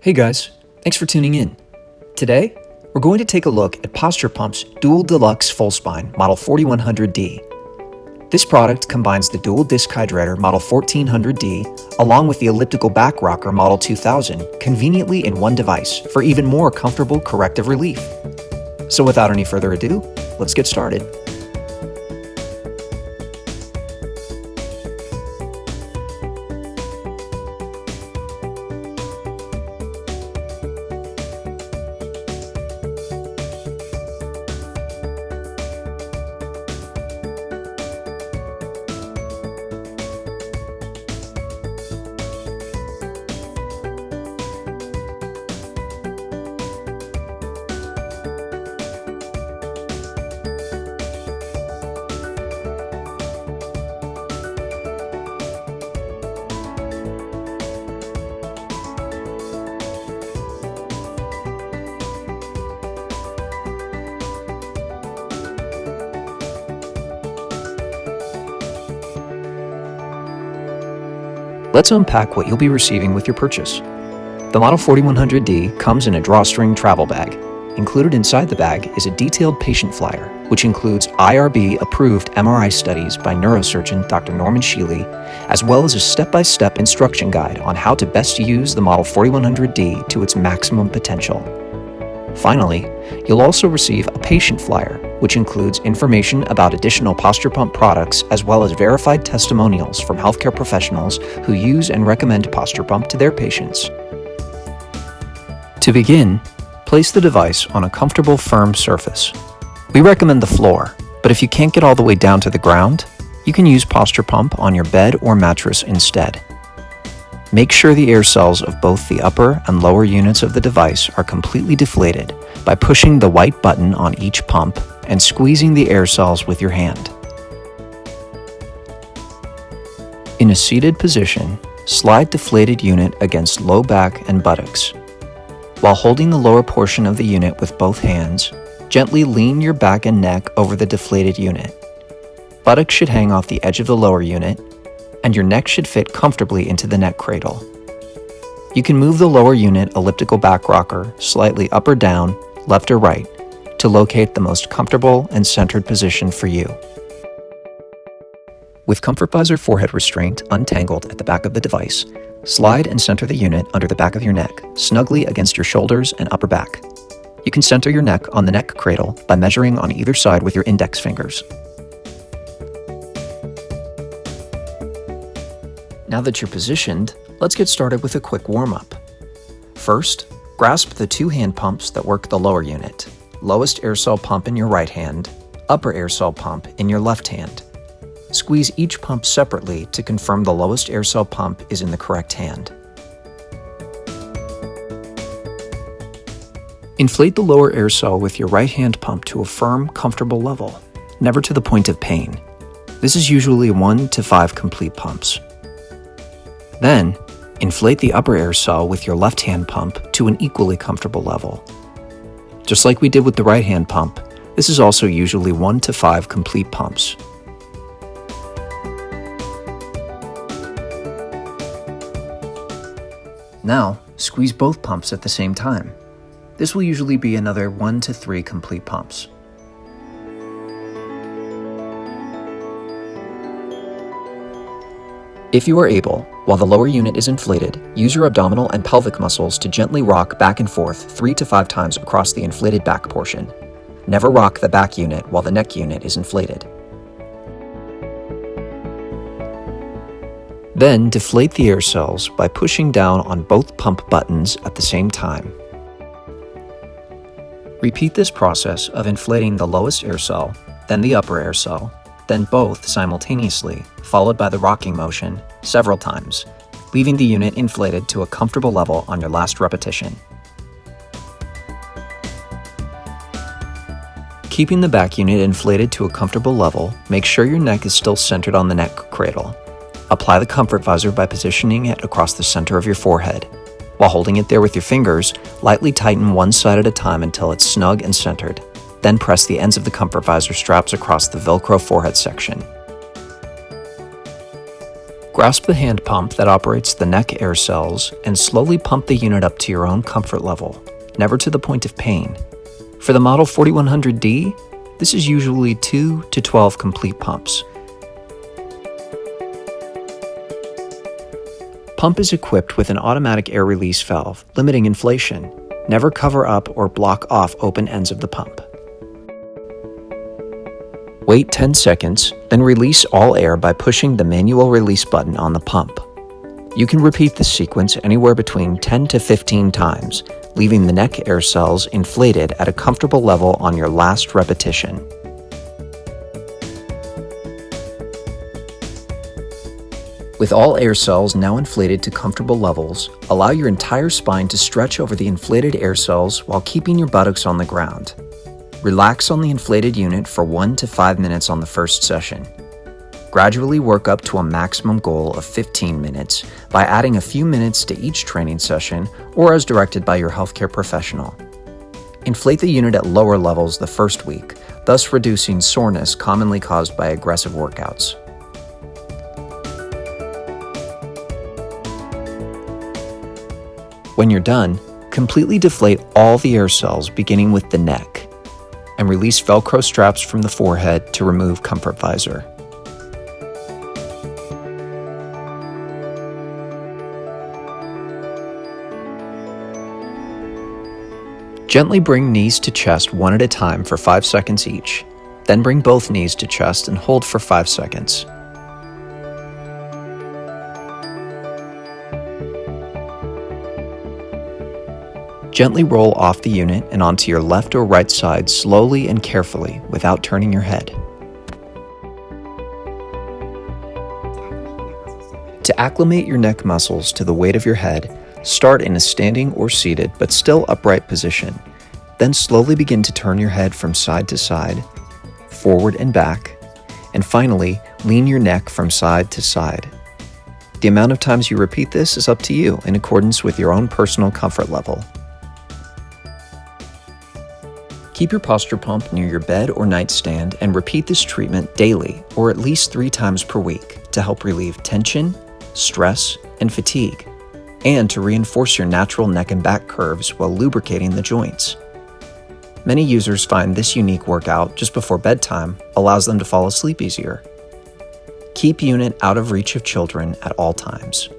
Hey guys, thanks for tuning in. Today, we're going to take a look at Posture Pump's Dual Deluxe Full Spine Model 4100D. This product combines the dual disc hydrator Model 1400D along with the elliptical back rocker Model 2000 conveniently in one device for even more comfortable corrective relief. So without any further ado, let's get started. Let's unpack what you'll be receiving with your purchase. The Model 4100D comes in a drawstring travel bag. Included inside the bag is a detailed patient flyer, which includes IRB-approved MRI studies by neurosurgeon Dr. Norman Sheely, as well as a step-by-step instruction guide on how to best use the Model 4100D to its maximum potential. Finally, you'll also receive a patient flyer, which includes information about additional Posture Pump products as well as verified testimonials from healthcare professionals who use and recommend Posture Pump to their patients. To begin, place the device on a comfortable, firm surface. We recommend the floor, but if you can't get all the way down to the ground, you can use Posture Pump on your bed or mattress instead. Make sure the air cells of both the upper and lower units of the device are completely deflated by pushing the white button on each pump and squeezing the air cells with your hand. In a seated position, slide deflated unit against low back and buttocks. While holding the lower portion of the unit with both hands, gently lean your back and neck over the deflated unit. Buttocks should hang off the edge of the lower unit, and your neck should fit comfortably into the neck cradle. You can move the lower unit elliptical back rocker slightly up or down, left or right, to locate the most comfortable and centered position for you. With Comfort Visor forehead restraint untangled at the back of the device, slide and center the unit under the back of your neck, snugly against your shoulders and upper back. You can center your neck on the neck cradle by measuring on either side with your index fingers. Now that you're positioned, let's get started with a quick warm-up. First, grasp the two hand pumps that work the lower unit, lowest air cell pump in your right hand, upper air cell pump in your left hand. Squeeze each pump separately to confirm the lowest air cell pump is in the correct hand. Inflate the lower air cell with your right hand pump to a firm, comfortable level, never to the point of pain. This is usually 1 to 5 complete pumps. Then, inflate the upper air cell with your left hand pump to an equally comfortable level. Just like we did with the right hand pump, this is also usually 1 to 5 complete pumps. Now, squeeze both pumps at the same time. This will usually be another 1 to 3 complete pumps. If you are able, while the lower unit is inflated, use your abdominal and pelvic muscles to gently rock back and forth 3 to 5 times across the inflated back portion. Never rock the back unit while the neck unit is inflated. Then deflate the air cells by pushing down on both pump buttons at the same time. Repeat this process of inflating the lowest air cell, then the upper air cell, then both simultaneously, followed by the rocking motion, several times, leaving the unit inflated to a comfortable level on your last repetition. Keeping the back unit inflated to a comfortable level, make sure your neck is still centered on the neck cradle. Apply the Comfort Visor by positioning it across the center of your forehead. While holding it there with your fingers, lightly tighten one side at a time until it's snug and centered. Then press the ends of the Comfort Visor straps across the Velcro forehead section. Grasp the hand pump that operates the neck air cells and slowly pump the unit up to your own comfort level, never to the point of pain. For the Model 4100D, this is usually 2 to 12 complete pumps. Pump is equipped with an automatic air release valve, limiting inflation. Never cover up or block off open ends of the pump. Wait 10 seconds, then release all air by pushing the manual release button on the pump. You can repeat this sequence anywhere between 10 to 15 times, leaving the neck air cells inflated at a comfortable level on your last repetition. With all air cells now inflated to comfortable levels, allow your entire spine to stretch over the inflated air cells while keeping your buttocks on the ground. Relax on the inflated unit for 1 to 5 minutes on the first session. Gradually work up to a maximum goal of 15 minutes by adding a few minutes to each training session or as directed by your healthcare professional. Inflate the unit at lower levels the first week, thus reducing soreness commonly caused by aggressive workouts. When you're done, completely deflate all the air cells beginning with the neck, and release Velcro straps from the forehead to remove comfort visor. Gently bring knees to chest one at a time for 5 seconds each, then bring both knees to chest and hold for 5 seconds. Gently roll off the unit and onto your left or right side slowly and carefully without turning your head. To acclimate your neck muscles to the weight of your head, start in a standing or seated but still upright position. Then slowly begin to turn your head from side to side, forward and back, and finally lean your neck from side to side. The amount of times you repeat this is up to you in accordance with your own personal comfort level. Keep your posture pump near your bed or nightstand and repeat this treatment daily or at least 3 times per week to help relieve tension, stress, and fatigue, and to reinforce your natural neck and back curves while lubricating the joints. Many users find this unique workout just before bedtime allows them to fall asleep easier. Keep unit out of reach of children at all times.